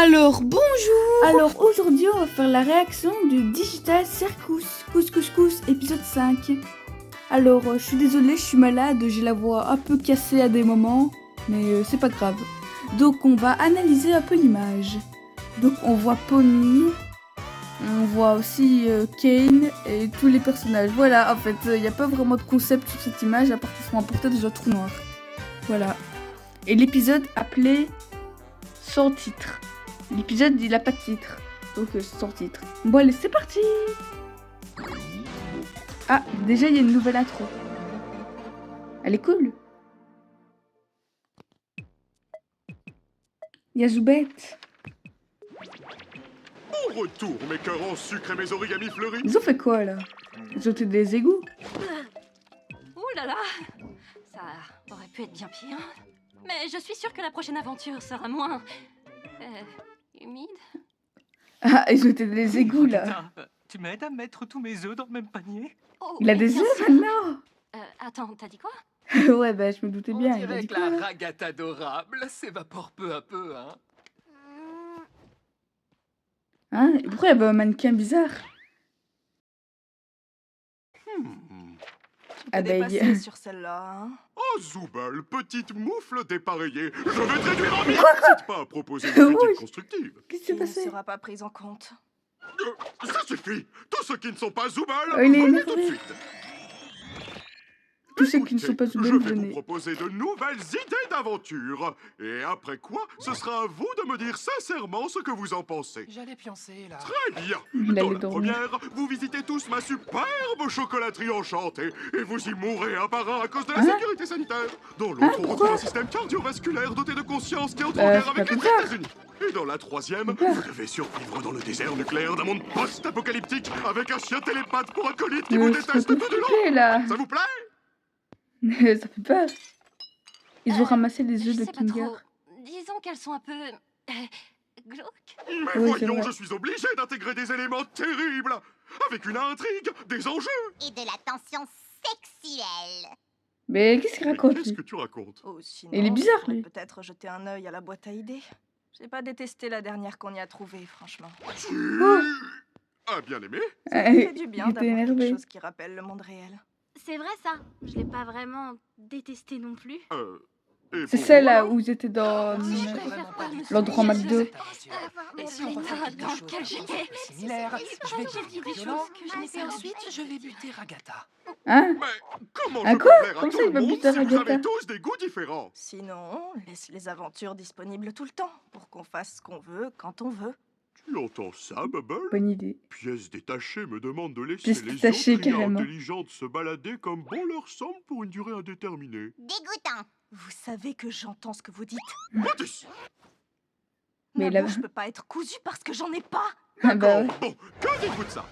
Alors, bonjour! Alors aujourd'hui on va faire la réaction du Digital Circus Couscous épisode 5. Alors je suis désolée, je suis malade, j'ai la voix un peu cassée à des moments, mais c'est pas grave. Donc on va analyser un peu l'image. Donc on voit Pony, on voit aussi Kane et tous les personnages. Voilà, en fait il n'y a pas vraiment de concept sur cette image à part qu'ils sont emportés dans un trou noir. Voilà. Et l'épisode appelé sans titre. L'épisode il a pas de titre, donc sans titre. Bon allez c'est parti. Ah déjà il y a une nouvelle intro. Elle est cool. Il y a Zoubette. Au retour, mes cœurs en sucre et mes origamis fleuris. Ils ont fait quoi là? Ils ont été des égouts. Ouh là là, ça aurait pu être bien pire. Mais je suis sûre que la prochaine aventure sera moins... humide. Ah ils ont été des égouts là. Putain, tu m'aides à mettre tous mes œufs dans le même panier? Oh, Il a mais des bien œufs sûr. maintenant. Attends, t'as dit quoi? Ouais bah je me doutais bien. On Il a dirait dit que quoi la là? ragate adorable s'évapore peu à peu, hein. Hein? Et pourquoi il y avait un mannequin bizarre? Ah bah Dépassé sur celle-là, hein. Oh, Zoubal, petite moufle dépareillée. Je vais te réduire en miettes. N'hésite pas à proposer une Oui. critique constructive. Qu'est-ce qui Qui s'est ne passé? sera pas prise en compte. Ça suffit. Tous ceux qui ne sont pas Zoubal, Oh, il est venez énervé. tout de suite. Tous ceux qui ne sont pas Écoutez, Zoubal, je vais vous venez. proposer de nouvelles idées d'aventure. Et après quoi, ce sera à vous de me dire sincèrement ce que vous en pensez. J'allais pioncer, là. Très bien. Il Dans allait la dormir. première, vous visitez tous ma superbe chocolaterie enchantée et vous y mourrez un par un à cause de la Hein? sécurité sanitaire. Dans l'autre, on pourquoi? retrouve un système cardiovasculaire doté de conscience qui entre en Bah, guerre c'est avec pas les bizarre. États-Unis. Et dans la troisième, Bizarre. vous devez survivre dans le désert nucléaire d'un monde post-apocalyptique avec un chien télépathe pour acolyte qui vous Mais c'est déteste pas tout du long. compliqué là. Ça vous plaît? Ça fait peur. Ils ont ramassé les Je œufs de sais pas Kinder. trop. Disons qu'elles sont un peu... glauques. Mais Oui, c'est voyons, vrai. je suis obligé d'intégrer des éléments terribles avec une intrigue, des enjeux. Et de la tension sexuelle. Mais qu'est-ce qu'il Mais raconte qu'est-ce lui? que tu racontes? Oh, sinon, Il est bizarre, tu pourrais lui. peut-être jeter un œil à la boîte à idées. J'ai pas détesté la dernière qu'on y a trouvée, franchement. Tu Oh. as bien aimé? Ça Ah, me fait du bien il était d'avoir quelque énervé. chose qui rappelle le monde réel. C'est vrai ça, je l'ai pas vraiment détesté non plus. Et C'est pour celle-là moi, où ils étaient dans Si, je J'ai préfère vraiment pas pas me du l'endroit souvenir McDo. de Et si on refait l'état quelque dans chose lequel j'étais. similaire, je vais J'ai dit dire des violent, choses que je n'ai et pas ensuite dites. je vais buter Ragata. Hein? Mais comment Ah je peux quoi? plaire à Comme tout ça, le il va monde buter si vous Ragata. avez tous des goûts différents? Sinon, laisse les aventures disponibles tout le temps pour qu'on fasse ce qu'on veut quand on veut. Tu entends ça, Bubble? Bonne idée. Pièce détachée me demande de laisser Pièce les détachée, autres IA carrément. intelligentes se balader comme bon leur semble pour une durée indéterminée. Dégoûtant. Vous savez que j'entends ce que vous dites. Mathis! Mais Ma là- bouche peut pas être cousue parce que j'en ai pas. Ah bah ouais. Bon, que dites-vous de ça?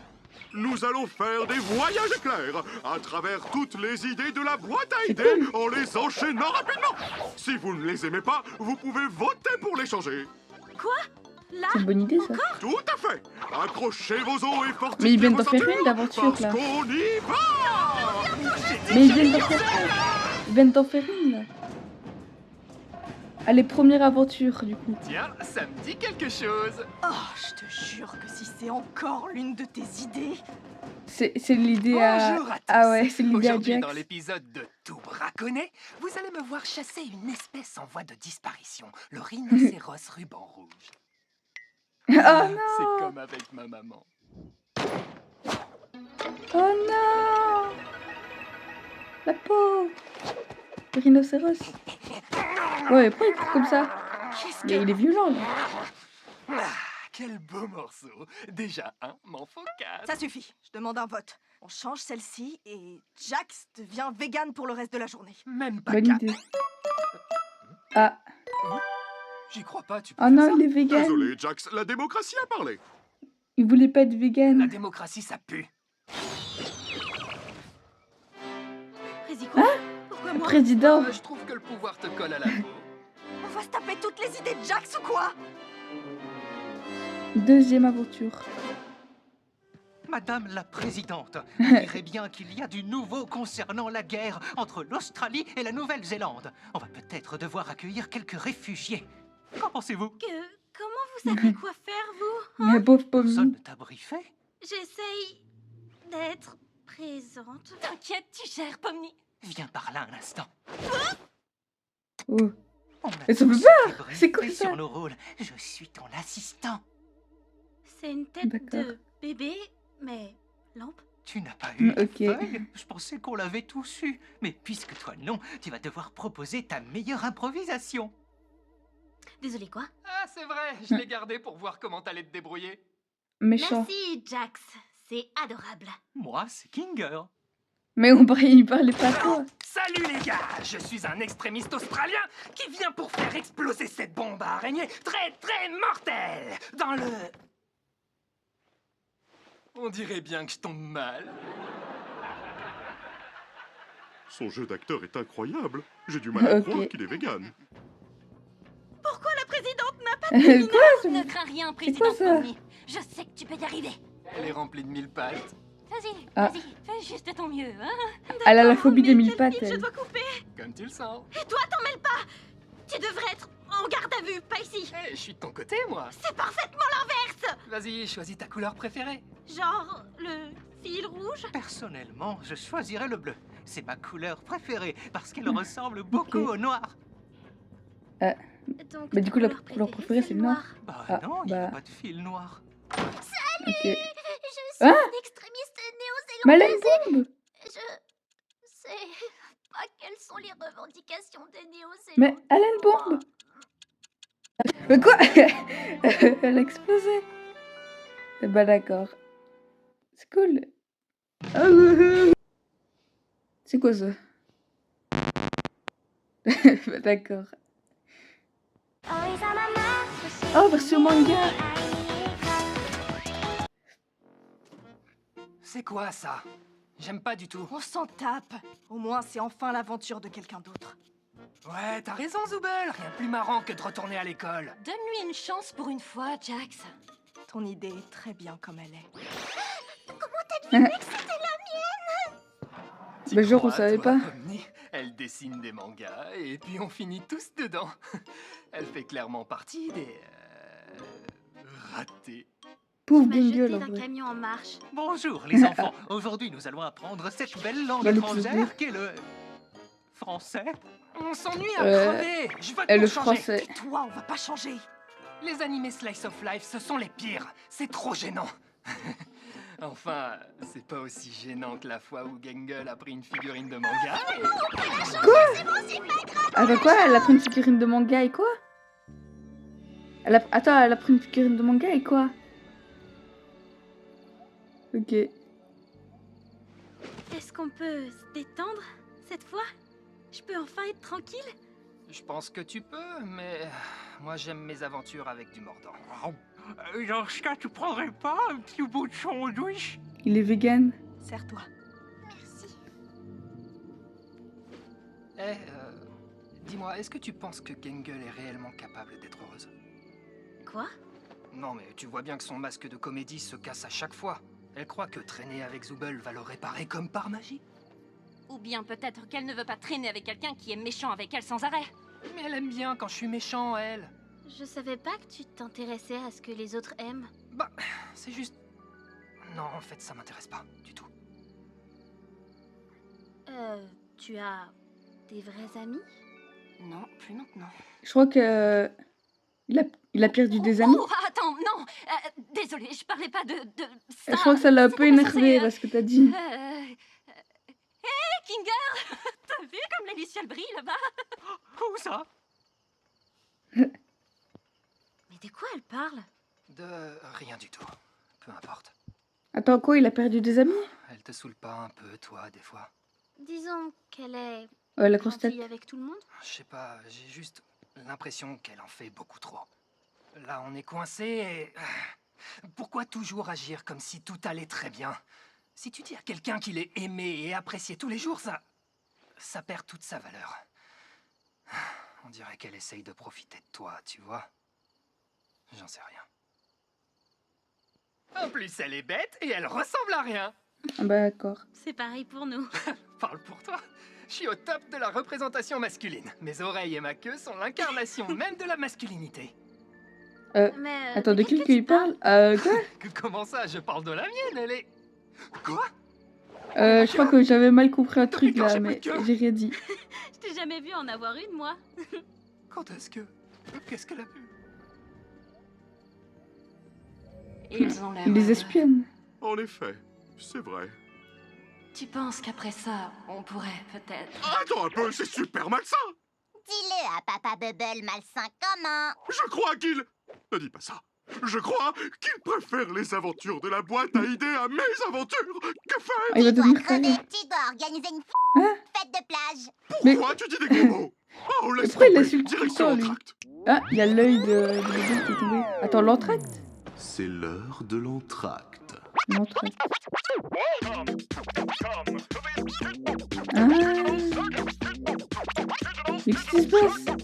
Nous allons faire des voyages éclairs à travers toutes les idées de la boîte à C'est idées cool. en les enchaînant rapidement. Si vous ne les aimez pas, vous pouvez voter pour les changer. C'est une bonne idée ça. Tout à fait. Accrochez vos os et fortifiez Mais ils viennent vos d'en faire ceintures, une d'aventure parce là. qu'on y va. Mais ils viennent d'en faire une. Ils viennent d'en faire une là. Allez, première aventure du coup. Tiens, ça me dit quelque chose. Oh, je te jure que si c'est encore l'une de tes idées. C'est l'idée à... Bonjour à tous. Ah ouais, c'est l'idée à Aujourd'hui, Jax. dans l'épisode de Tout braconnet, vous allez me voir chasser une espèce en voie de disparition, le rhinocéros ruban rouge. Oh non. C'est comme avec ma maman. Oh non. La pauvre. Le rhinocéros. Ouais, pourquoi il court comme ça? Qu'est-ce Il est violent là. Ah, quel beau morceau. Déjà un, m'en faut quatre. Ça suffit, je demande un vote. On change celle-ci et Jax devient vegan pour le reste de la journée. Même pas Bonne quatre. idée. Ah. J'y crois pas, tu peux Oh faire non, ça? il est vegan. Désolé, Jax, la démocratie a parlé. Il voulait pas être La vegan. démocratie, ça pue. Prési quoi? Pourquoi moi? Président. Je trouve que le pouvoir te colle à la peau. On va se taper toutes les idées de Jax ou quoi? Deuxième aventure. Madame la Présidente, vous direz bien qu'il y a du nouveau concernant la guerre entre l'Australie et la Nouvelle-Zélande. On va peut-être devoir accueillir quelques réfugiés. Qu'en pensez-vous? Comment vous savez quoi faire, vous? Mais pauvre Personne Pomni. ne t'a briefé? J'essaye d'être présente. T'inquiète, tu gères, Pomni. Viens par là un instant. Oh. On a Mais ça fait tous peur. été C'est quoi briefés ça? sur nos rôles. Je suis ton assistant. C'est une tête D'accord. de bébé, mais lampe. Tu n'as pas eu la Ok. feuille? Je pensais qu'on l'avait tous eu. Mais puisque toi non, tu vas devoir proposer ta meilleure improvisation. Désolé, quoi? Ah, c'est vrai, je l'ai gardé pour voir comment t'allais te débrouiller. Méchant. Merci, Jax. C'est adorable. Moi, c'est Kinger. Mais il parlait pas à toi. Salut les gars, je suis un extrémiste australien qui vient pour faire exploser cette bombe à araignée très très mortelle dans le... On dirait bien que je tombe mal. Son jeu d'acteur est incroyable. J'ai du mal à Ok. croire qu'il est vegan. Pourquoi la présidente n'a pas... Quoi Ne crains rien, quoi président ça? Pomni. Je sais que tu peux y arriver. Elle est remplie de mille pattes. Vas-y, Ah. vas-y, fais juste ton mieux, hein. Elle a la phobie mais des mille quel pattes, fil je elle. dois couper? Comme tu le sens. Et toi, t'en mêles pas! Tu devrais être en garde à vue, pas ici. Eh, je suis de ton côté, moi. C'est parfaitement l'inverse! Vas-y, choisis ta couleur préférée. Genre, le fil rouge? Personnellement, je choisirais le bleu. C'est ma couleur préférée parce qu'elle ressemble beaucoup au noir. Donc, Bah, du coup, la couleur couleur préférée, c'est le noir. Bah Ah, non, il n'y a bah. pas de fil noir. Ok. Je suis Hein? une extrémiste Mais elle a néo-zélandaise. une bombe. Je sais pas quelles sont les revendications des néo-zélandais. Mais elle a une bombe. Mais quoi? Elle a explosé. Eh bah d'accord. C'est cool. C'est quoi ça? Bah, d'accord. Oh, version manga. C'est quoi ça? J'aime pas du tout. On s'en tape. Au moins, c'est enfin l'aventure de quelqu'un d'autre. Ouais, t'as raison, Zoubel. Rien de plus marrant que de retourner à l'école. Donne-lui une chance pour une fois, Jax. Ton idée est très bien comme elle est. T'y Bah, genre, on crois, savait toi, pas. Pomni? Elle dessine des mangas et puis on finit tous dedans. Elle fait clairement partie des... ratés. Pauvre m'a jeté gueule en d'un vrai. camion en marche. Bonjour les enfants. Aujourd'hui, nous allons apprendre cette belle langue Bah, le étrangère qu'est le français. On s'ennuie à Euh, crever. Je vote Et pour le changer. français. Toi, on va pas changer. Les animés Slice of Life, ce sont les pires. C'est trop gênant. Enfin, c'est pas aussi gênant que la fois où Gengel a pris une figurine de manga. Attends quoi? Elle a pris une figurine de manga et quoi? Attends, elle a pris une figurine de manga et quoi? Ok. Est-ce qu'on peut se détendre cette fois? Je peux enfin être tranquille? Je pense que tu peux, mais moi j'aime mes aventures avec du mordant. Dans ce cas, tu prendrais pas un petit bout de sandwich? Il est vegan. Serre-toi. Merci. Dis-moi, est-ce que tu penses que Gengel est réellement capable d'être heureuse? Quoi? Non, mais tu vois bien que son masque de comédie se casse à chaque fois. Elle croit que traîner avec Zoubel va le réparer comme par magie. Ou bien peut-être qu'elle ne veut pas traîner avec quelqu'un qui est méchant avec elle sans arrêt. Mais elle aime bien quand je suis méchant, elle. Je savais pas que tu t'intéressais à ce que les autres aiment. Bah, c'est juste... Non, en fait, ça m'intéresse pas du tout. Tu as des vrais amis? Non, plus maintenant. Je crois que il a perdu des amis. Oh, attends, non. Désolée, je parlais pas de ça. Je crois que ça l'a un peu C'était pas censé, énervé parce que t'as dit. Hé, Kinger. T'as vu comme les lucioles brillent là-bas? Où ça? Mais de quoi elle parle? De rien du tout. Peu importe. Attends quoi? Il a perdu des amis? Elle te saoule pas un peu, toi, des fois? Disons qu'elle est Ouais, la grosse tête. gentille avec tout le monde. Je sais pas, j'ai juste l'impression qu'elle en fait beaucoup trop. Là, on est coincé et... Pourquoi toujours agir comme si tout allait très bien? Si tu dis à quelqu'un qu'il est aimé et apprécié tous les jours, ça perd toute sa valeur. On dirait qu'elle essaye de profiter de toi, tu vois? J'en sais rien. En plus, elle est bête et elle ressemble à rien. Ah bah d'accord. C'est pareil pour nous. Parle pour toi. Je suis au top de la représentation masculine. Mes oreilles et ma queue sont l'incarnation même de la masculinité. Mais Attends, de qui quelle qu'il parle? Quoi? Comment ça, je parle de la mienne, elle est... Quoi? Je crois que j'avais mal compris un truc Depuis quand là, j'ai mais plus de cœur j'ai rien dit. Je t'ai jamais vu en avoir une, moi. Quand est-ce que... Qu'est-ce qu'elle a pu... Ils ont l'air... Il les heureux. espionne. En effet, c'est vrai. Tu penses qu'après ça, on pourrait peut-être... Attends un peu, c'est super malsain. Dis-le à Papa Bubble malsain comment? Je crois qu'il... Ne dis pas ça. Je crois qu'il préfère les aventures de la boîte à idées à mes aventures. Que Ah, faire? il va Tu dois devenir crever, taré. tu dois organiser une Hein? fête de plage. Pourquoi tu dis des gros mots? Oh, laisse pourquoi il tomber. l'insulte tout le Direction temps, lui? l'entracte. Ah, il y a l'œil de bébé qui est tombé. Attends, l'entracte? C'est l'heure de l'entracte. L'entracte. Ah. Mais qu'est-ce qui se passe?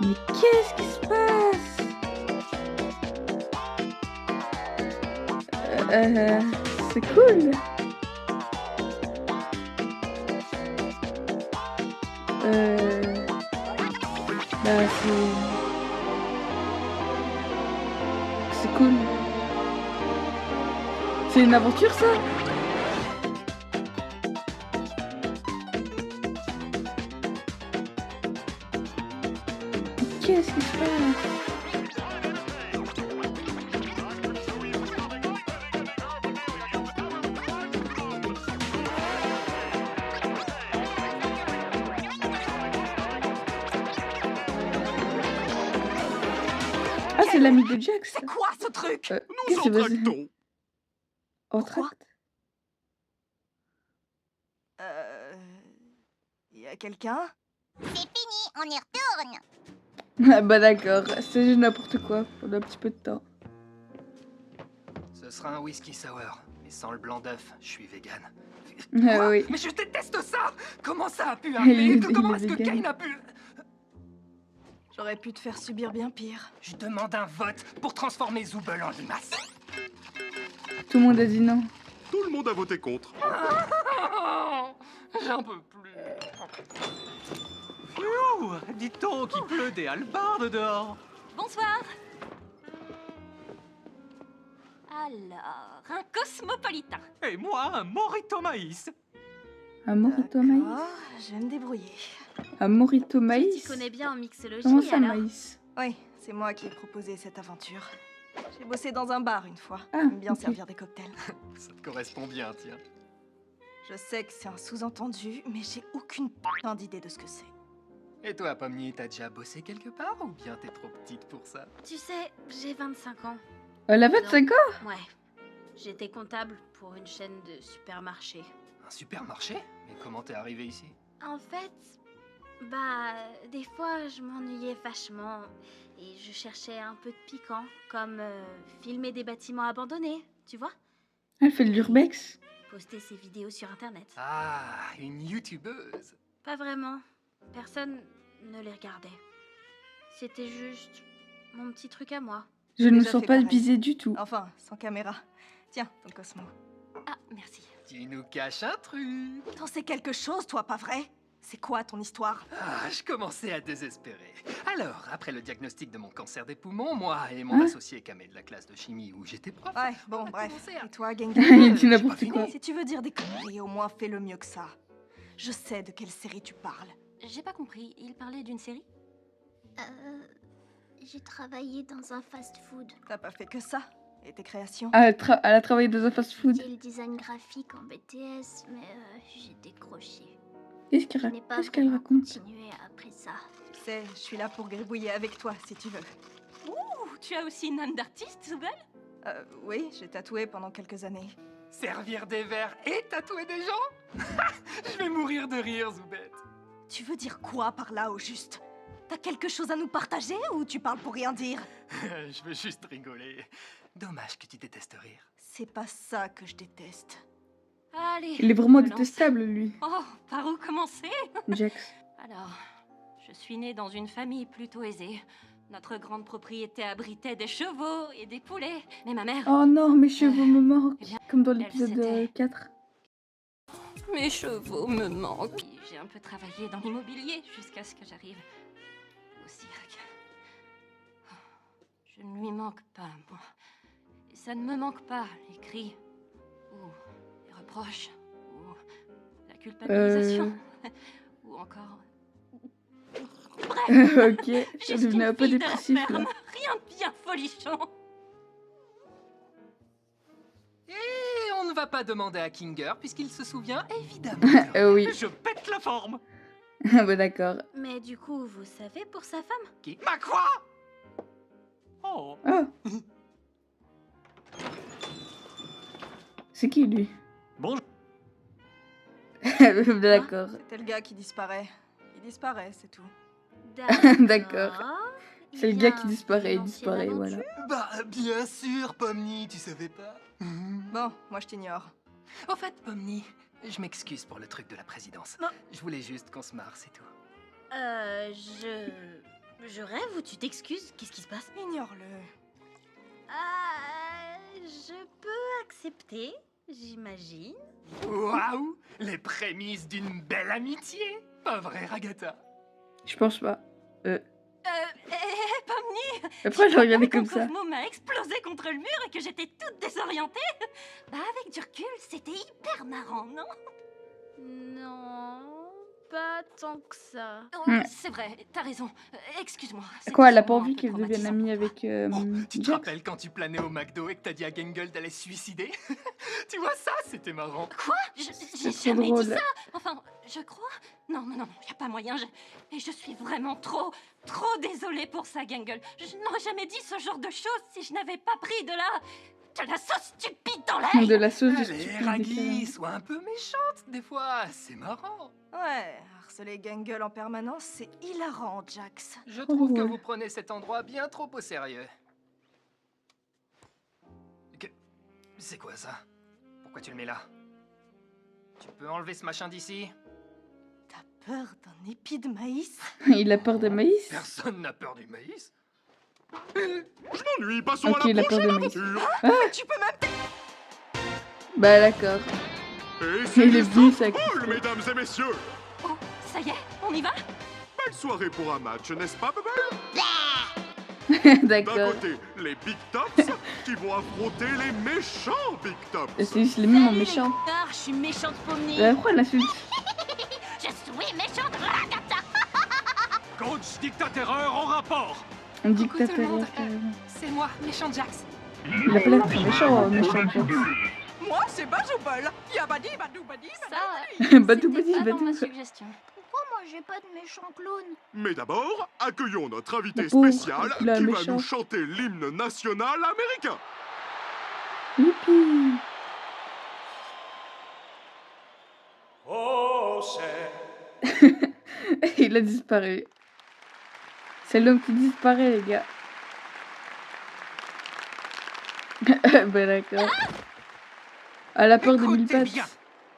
Mais qu'est-ce qui se passe? C'est cool. Bah c'est cool. C'est une aventure ça? Qu'est-ce qui se passe? Ah, c'est l'ami de Jax. C'est quoi ce truc? Nous Qu'est-ce qui se passe? entractons. Entracte? Y a quelqu'un? C'est fini, on y retourne. Ah bah d'accord, c'est juste n'importe quoi pendant un petit peu de temps. Ce sera un whisky sour, mais sans le blanc d'œuf, je suis vegan. Ah Quoi? oui. Mais je déteste ça! Comment ça a pu Il arriver? est- Comment il est est-ce que vegan. Kane a pu... J'aurais pu te faire subir bien pire. Je demande un vote pour transformer Zooble en limace. Tout le monde a dit non. Tout le monde a voté contre. J'en peux plus. Ouh, dites donc, il pleut des hallebardes dehors. Bonsoir. Alors, un cosmopolitain. Et moi, un morito maïs. Un morito maïs? Oh, je vais me débrouiller. Un morito Tu maïs? t'y connais bien en mixologie, Comment ça, alors? maïs? Oui, c'est moi qui ai proposé cette aventure. J'ai bossé dans un bar une fois. Ah, J'aime bien ok. servir des cocktails. Ça te correspond bien, tiens. Je sais que c'est un sous-entendu, mais j'ai aucune putain d'idée de ce que c'est. Et toi, Pomni, t'as déjà bossé quelque part ou bien t'es trop petite pour ça? Tu sais, j'ai 25 ans. Elle a 25 ans? Ouais. J'étais comptable pour une chaîne de supermarchés. Un supermarché? Mais comment t'es arrivé ici? En fait, des fois, je m'ennuyais vachement et je cherchais un peu de piquant, comme filmer des bâtiments abandonnés, tu vois? Elle fait de l'urbex? Poster ses vidéos sur Internet. Ah, une youtubeuse. Pas vraiment. Personne ne les regardait. C'était juste mon petit truc à moi. Je ne me déjà sens fait pas pareil. visée du tout. Enfin, sans caméra. Tiens, ton Cosmo. Ah, merci. Tu nous caches un truc. T'en sais quelque chose, toi, pas vrai? C'est quoi ton histoire? Ah, je commençais à désespérer. Alors, après le diagnostic de mon cancer des poumons, moi et mon Hein? associé Kamé de la classe de chimie où j'étais prof... Ouais, bon, on a bref. commencé à- Et toi, gang Il dit j'ai pas n'importe fini. quoi. Si tu veux dire des conneries, au moins fais le mieux que ça. Je sais de quelle série tu parles. J'ai pas compris. Il parlait d'une série? J'ai travaillé dans un fast-food. T'as pas fait que ça. Et tes créations? Ah, elle a travaillé dans un fast-food. J'ai le design graphique en BTS, mais j'ai décroché. Qu'est-ce Je n'ai pas qu'elle vraiment raconte? continué après ça. Tu sais, je suis là pour gribouiller avec toi, si tu veux. Ouh, tu as aussi une âme d'artiste, Zooble? Oui, j'ai tatoué pendant quelques années. Servir des verres et tatouer des gens? Je vais mourir de rire, Zoubette. Tu veux dire quoi par là, au juste? T'as quelque chose à nous partager ou tu parles pour rien dire? Je veux juste rigoler. Dommage que tu détestes rire. C'est pas ça que je déteste. Allez. Il est vraiment je me lance. détestable, lui, Oh, par où commencer? Jax. Alors, je suis née dans une famille plutôt aisée. Notre grande propriété abritait des chevaux et des poulets. Mais ma mère... Oh non, mes cheveux me manquent. Eh bien, Comme dans elle, l'épisode c'était- 4. Mes chevaux me manquent. J'ai un peu travaillé dans l'immobilier jusqu'à ce que j'arrive au cirque. manque pas, moi. Ça ne me manque pas, les cris, ou les reproches, ou la culpabilisation, ou encore... Bref, Ok, ça juste devenait une un peu fille de la dépressif là. ferme, rien de bien folichon. Et on ne va pas demander à Kinger, puisqu'il se souvient évidemment de rien. Oui, Je pète la forme. bah d'accord. Mais du coup, vous savez pour sa femme? Qui Ma quoi? Oh. Oh. C'est qui lui? Bonjour. D'accord. C'était le gars qui disparaît. Il disparaît, c'est tout. D'accord. Il C'est le gars vient qui disparaît, il d'une disparaît, ancienne voilà. Bah, bien sûr, Pomni, tu savais pas. Bon, moi je t'ignore. Au fait, Pomni, je m'excuse pour le truc de la présidence. Non. Je voulais juste qu'on se marre, c'est tout. Je rêve ou tu t'excuses? Qu'est-ce qui se passe? Ignore-le. Je peux accepter, j'imagine. Waouh! Les prémices d'une belle amitié! Pas vrai, Ragata? Je pense pas. Pomni, Après, je regardais quand comme ça. Cosmo m'a explosé contre le mur et que j'étais toute désorientée, bah avec du recul, c'était hyper marrant, non? Non, pas tant que ça. Oh, Ouais. c'est vrai, t'as raison. Excuse-moi. c'était Quoi, elle a pas sûrement un envie peu qu'elle devienne traumatisant amie pour avec Oh, tu te Jax? rappelles quand tu planais au McDo et que t'as dit à Gangle d'aller se suicider? Tu vois, ça, c'était marrant. Quoi? C'est J'ai trop jamais drôle. dit ça. Enfin, je crois. Non, y a pas moyen. Et je suis vraiment trop désolée pour ça, Gangle. Je n'aurais jamais dit ce genre de choses si je n'avais pas pris de la sauce stupide dans De l'air. la sauce de Allez, stupide. Raggy, sois un peu méchante des fois, c'est marrant. Ouais, harceler Gangle en permanence, c'est hilarant, Jax. Je trouve que drôle. vous prenez cet endroit bien trop au sérieux. C'est quoi ça? Pourquoi tu le mets là? Tu peux enlever ce machin d'ici? T'as peur d'un épi de maïs? Il a peur de maïs? Personne n'a peur du maïs. Je m'ennuie, passons Ok, à il la a peur prochaine de maïs. aventure. Tu peux même... Bah d'accord. Et Il c'est est venu, ça. Paul, mesdames et messieurs. Oh, ça y est, on y va? Belle soirée pour un match, n'est-ce pas, Bubble? D'un D'accord. côté, les Big Tops qui vont affronter les méchants Big Tops. C'est juste les mêmes en méchant. Je suis méchante Pomni. Pourquoi elle insulte? Je suis méchante Ragata. Coach dictateur en rapport. Un Coucou tout le dictateur. monde, c'est moi, méchant Jax. Il a pas l'air très méchant, méchant Jax. Moi, c'est Bajoubol. Yabadi, badou, badi, Ça, Badou, c'était badou, pas dans badou. ma suggestion. Pourquoi moi j'ai pas de méchant clown? Mais d'abord, accueillons notre invité Le pauvre, spécial il a qui un va méchant. nous chanter l'hymne national américain. Youpi. Oh, c'est... Il a disparu. C'est l'homme qui disparaît, les gars. Bah d'accord. Elle a peur de mille Écoutez pattes. bien.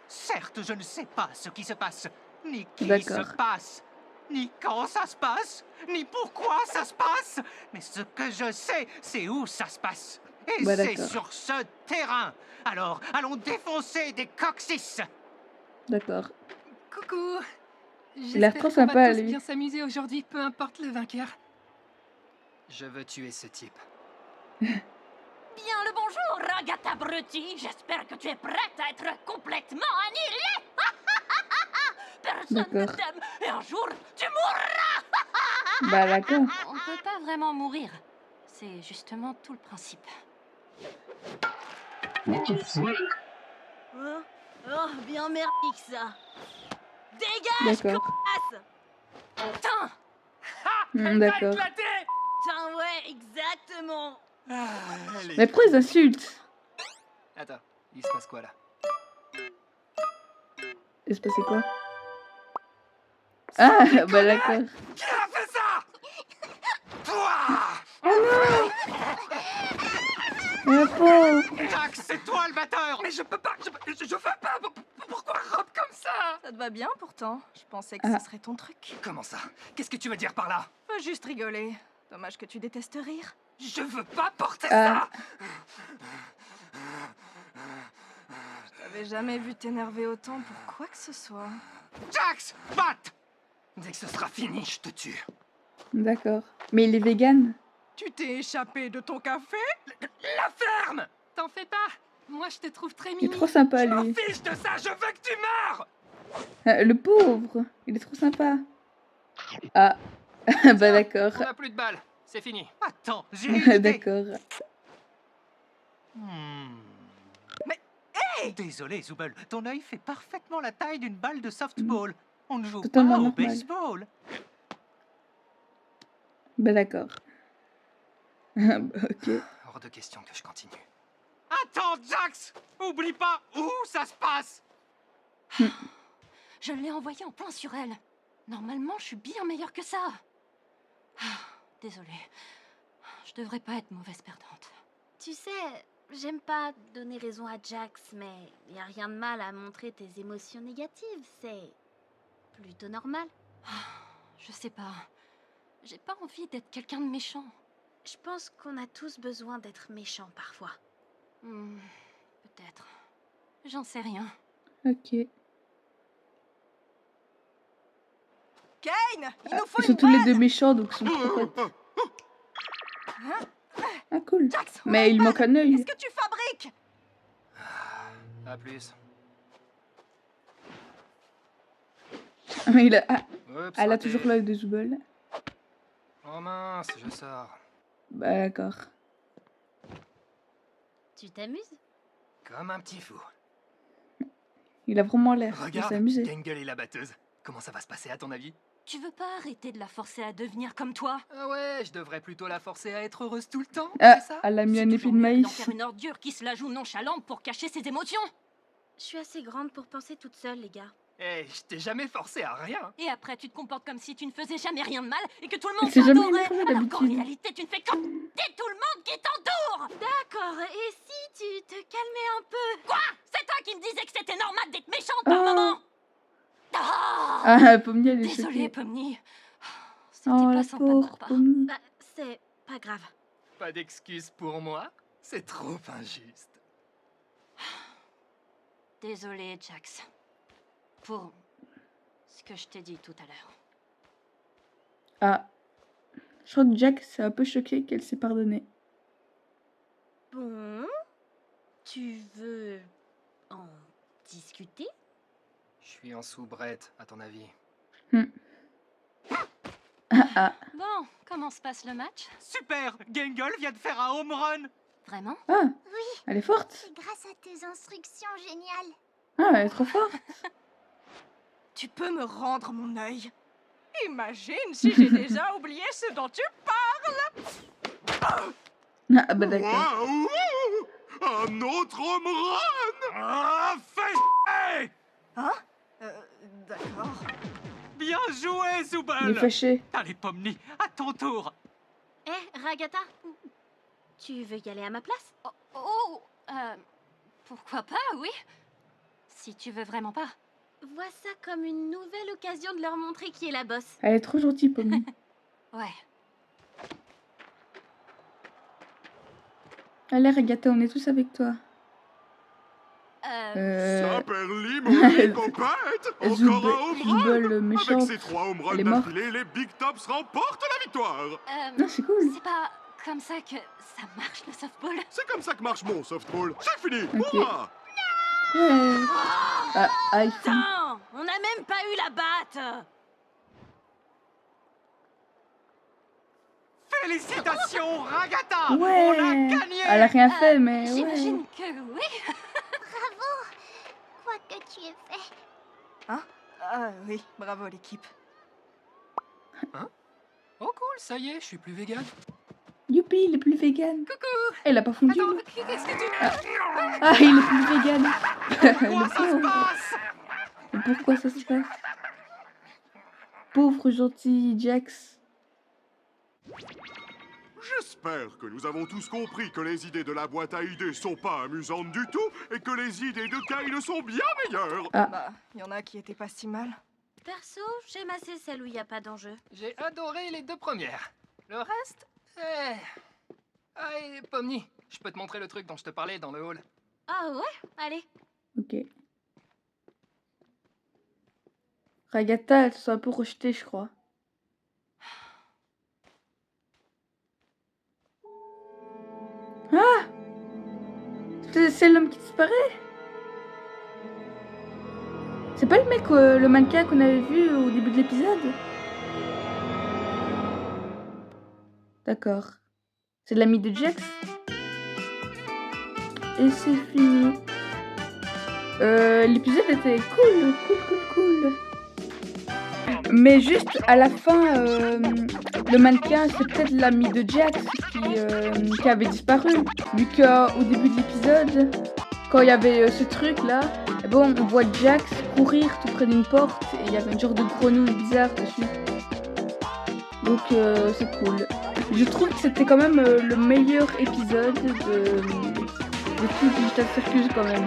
Certes, je ne sais pas ce qui se passe, ni qui D'accord. se passe, ni quand ça se passe, ni pourquoi ça se passe. Mais ce que je sais, c'est où ça se passe. Et Bah, c'est d'accord. sur ce terrain. Alors, allons défoncer des coccyx. D'accord. Coucou. Il a l'air J'espère trop qu'on sympa, va tous lui. bien s'amuser aujourd'hui, peu importe le vainqueur. Je veux tuer ce type. Bien le bonjour, Ragata Brutti. J'espère que tu es prête à être complètement annihilée. Personne ne D'accord. t'aime et un jour tu mourras. Bah d'accord. On ne peut pas vraiment mourir. C'est justement tout le principe. Hein? Oh, bien merdique ça. Dégage, D'accord. connasse. Putain! D'accord. Putain, ouais, exactement. Ah, elle est Mais pourquoi ils insultent? Attends, il se passe quoi là? Il se passait quoi? Ah, bah d'accord. Qui a fait ça? Toi! Mais pauvre. Jax, c'est toi le batteur. Mais je peux pas, je veux pas. Pourquoi robe comme ça? Ça te va bien pourtant. Je pensais que Ah. ce serait ton truc. Comment ça? Qu'est-ce que tu veux dire par là? Faut juste rigoler. Dommage que tu détestes rire. Je veux pas porter Ah. ça. J'avais jamais vu t'énerver autant pour quoi que ce soit. Jax, batte. Dès que ce sera fini, je te tue. D'accord. Mais il est vegan. Tu t'es échappé de ton café? La ferme! T'en fais pas! Moi, je te trouve très Il est mimi. trop sympa, Je m'en lui. fiche de ça, je veux que tu meurs! Le pauvre, il est trop sympa. Ah, bah Tiens, d'accord. On a plus de balles, c'est fini. Attends, j'ai une idée. D'accord. Hmm. Mais, Désolé, Zooble, ton œil fait parfaitement la taille d'une balle de softball. On ne joue Totalement pas au normal. baseball. Bah d'accord. Bah, ok. Hors de question que je continue. Attends, Jax! Oublie pas où ça se passe! Je l'ai envoyé en plan sur elle. Normalement, je suis bien meilleure que ça. Désolée. Je devrais pas être mauvaise perdante. Tu sais, j'aime pas donner raison à Jax, mais y a rien de mal à montrer tes émotions négatives, c'est plutôt normal. Je sais pas. J'ai pas envie d'être quelqu'un de méchant. Je pense qu'on a tous besoin d'être méchants parfois. Peut-être. J'en sais rien. Ok. Kane, il nous faut Ils sont une tous les balle. deux méchants, donc ils sont trop potes. Ah cool. Jax, on a Mais une il manque balle. un œil. Qu'est-ce que tu fabriques? À plus. Mais il a... Ah, Oups, elle a raté. toujours l'œil de Zooble. Oh mince, je sors. Bah d'accord. Tu t'amuses? Comme un petit fou. Il a vraiment l'air de Regarde, s'amuser. Gangle et la batteuse. Comment ça va se passer à ton avis? Tu veux pas arrêter de la forcer à devenir comme toi? Ah ouais, je devrais plutôt la forcer à être heureuse tout le temps, Ah, c'est ça? elle a mis C'est un toujours épi de mieux que d'en maïs. faire une ordure qui se la joue nonchalante pour cacher ses émotions. Je suis assez grande pour penser toute seule, les gars. Eh, je t'ai jamais forcé à rien. Et après, tu te comportes comme si tu ne faisais jamais rien de mal et que tout le monde C'est jamais t'adorait. énervé, Alors qu'en d'habitude. réalité, tu ne fais que t'es tout le monde qui t'entoure. D'accord, et si tu te calmais un peu? Quoi? C'est toi qui me disais que c'était normal d'être méchante par Oh. moment. Ah, Ah, Pomni, elle est désolée, choquée. Pomni. C'était Oh, pas la sympa de ma pauvre part. Pomni. Bah, c'est pas grave. Pas d'excuse pour moi. C'est trop injuste. Désolée, Jax. Pour ce que je t'ai dit tout à l'heure. Ah. Je crois que Jack s'est un peu choqué qu'elle s'est pardonnée. Bon, tu veux en discuter? Je suis en soubrette, à ton avis. Ah. Bon, comment se passe le match? Super! Gangle vient de faire un home run! Vraiment? Ah. Elle est forte. C'est grâce à tes instructions géniales. Ah, elle est trop forte. Tu peux me rendre mon œil? Imagine si j'ai déjà oublié ce dont tu parles. Ah, bah d'accord. Waouh! Un autre home run! Ah, fais Hein? D'accord. Bien joué, Il est Zooble! fâché. Allez, Pomni, à ton tour! Eh, Ragata, tu veux y aller à ma place? Pourquoi pas, oui? Si tu veux vraiment pas. Vois ça comme une nouvelle occasion de leur montrer qui est la boss. Elle est trop gentille, Pomni. Ouais. Allez, Agatha, on est tous avec toi. Saperli, mon hipopète! Encore un home run! Zooble Avec méchante. ces 3 home runs Elle est morte. d'affilée, les Big Tops remportent la victoire! Ah, c'est cool. C'est pas comme ça que ça marche le softball. C'est comme ça que marche mon softball. C'est fini! Ok. Hurrah! Ouais. Ah, il faut... Putain, on n'a même pas eu la batte. Félicitations, Ragata! Ouais. On a gagné! Elle a rien fait, mais ouais. J'imagine que oui. Bravo! Quoi que tu aies fait. Ah oui, bravo l'équipe. Oh cool, ça y est, je suis plus vegan. Youpi, il est plus vegan. Coucou. Elle a pas fondu. Attends, lui. qu'est-ce que tu... Ah, il est plus vegan. Pourquoi Le ça se pauvre. passe? Mais pourquoi ça se passe? Pauvre gentil Jax. J'espère que nous avons tous compris que les idées de la boîte à idées sont pas amusantes du tout et que les idées de Kyle sont bien meilleures. Bah, il y en a qui étaient pas si mal. Perso, j'aime assez celle où il n'y a pas d'enjeu. J'ai adoré les 2 premières. Le reste, Ah, et Pomni, je peux te montrer le truc dont je te parlais dans le hall. Ah ouais? Allez. Ok. Ragata, elle se sent un peu rejetée, je crois. C'est l'homme qui disparaît? C'est pas le mec, le mannequin qu'on avait vu au début de l'épisode? D'accord. C'est l'ami de Jax? Et c'est fini. L'épisode était cool. Mais juste à la fin, le mannequin, c'est peut-être l'ami de Jax qui avait disparu. Vu qu'au début de l'épisode, quand il y avait ce truc là, bon, on voit Jax courir tout près d'une porte et il y avait un genre de grenouille bizarre dessus. Donc c'est cool. Je trouve que c'était quand même le meilleur épisode de tout Digital Circus quand même.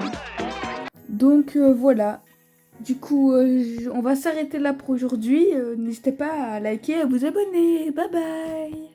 Donc voilà. Du coup, on va s'arrêter là pour aujourd'hui. N'hésitez pas à liker et à vous abonner. Bye bye.